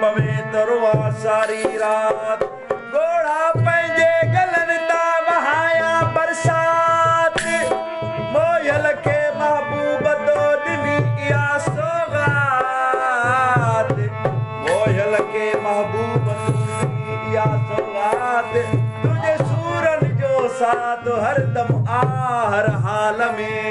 पवित्र वा सारी रात घोड़ा पंहिंजे गलन ता वहाया बरसात मोयल के महबूब तो ॾिनी इहा सौगात मोयल के महबूब तो ॾिनी इहा सौगात तुझे सूरन जो साथ हरदम आ हर हाल में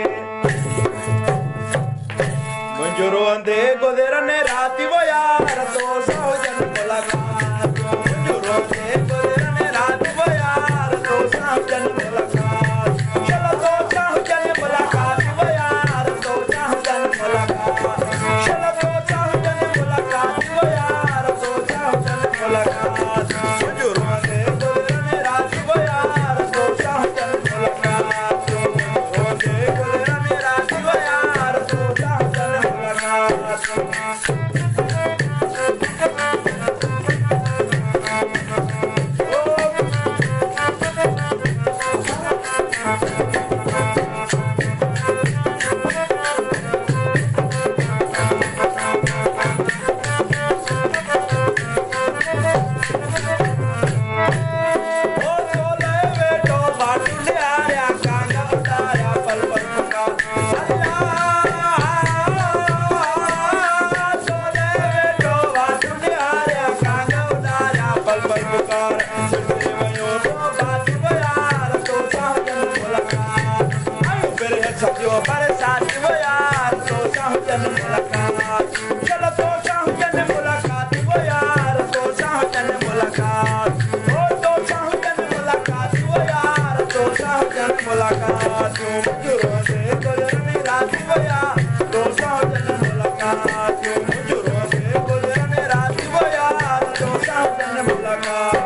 मुंहिंजो रोंदे गुज़रने राति वो यार तो साहुजन मुलाकात मुंहिंजो रोंदे गुज़रने राति वो यार तो साहुजन मुलाकात चलो तो साहुजन मुलाकात वो यार तो साहुजन मुलाकात चलो तो साहुजन मुलाकात वो यार तो साहुजन मुलाकात मुंहिंजो रोंदे गुज़रने राति वो यार तो साहुजन मुलाकात मुंहिंजो रोंदे गुज़रने राति वो यार तो साहुजन मुलाकात चलो तो साहुजन मुलाकात वो यार तो साहुजन मुलाकात ओ तो साहुजन मुलाकात वो यार तो साहुजन मुलाकात मुंहिंजो रोंदे गुज़रने राति वो यार तो साहुजन मुलाकात मुंहिंजो रोंदे गुज़रने राति वो यार तो साहुजन मुलाकात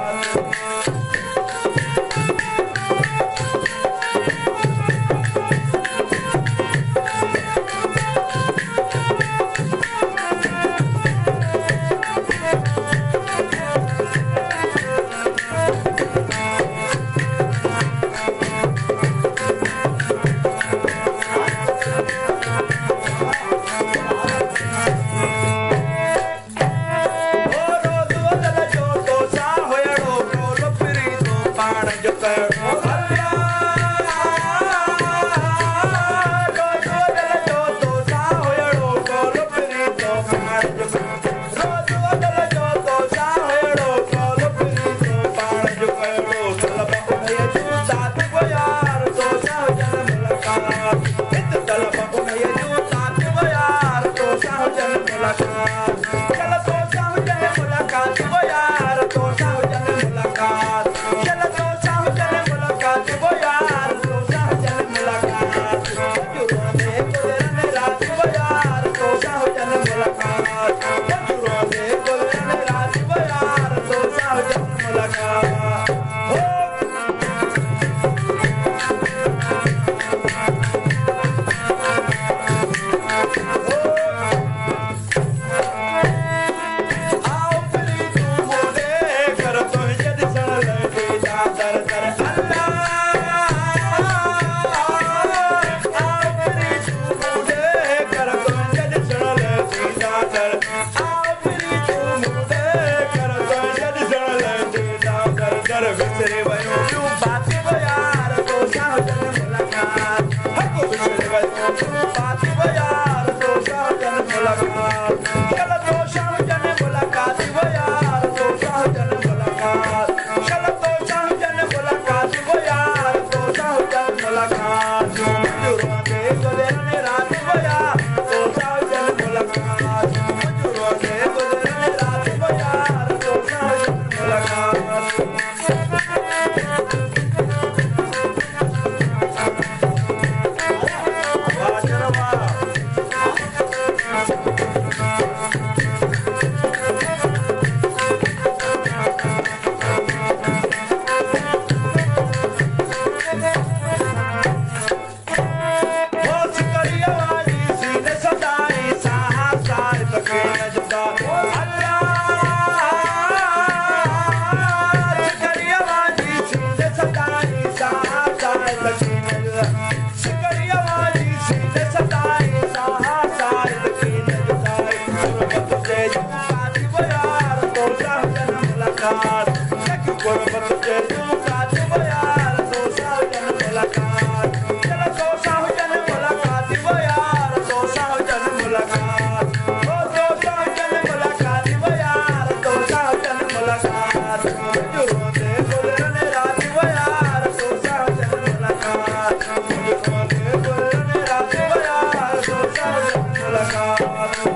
चलो तो साहुजन मुलाकात लॻी गुरबत जे तूं काज वो यार तोसां हुजनि मुलाकात चल तोसां हुजनि मुलाकात वो यार तोसां हुजनि मुलाकात ओ तोसां हुजनि मुलाकात वो यार तोसां हुजनि मुलाकात मुंहिंजो रोंदे गुज़रनि राति वो यार तोसां हुजनि मुलाकात मुंहिंजो रोंदे गुज़रनि राति वो यार तोसां हुजनि मुलाकात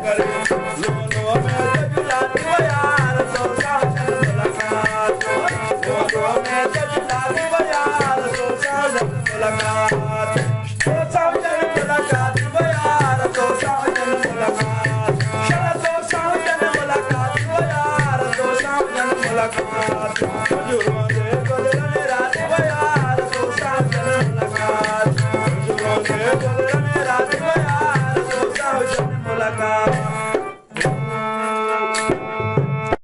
Got it.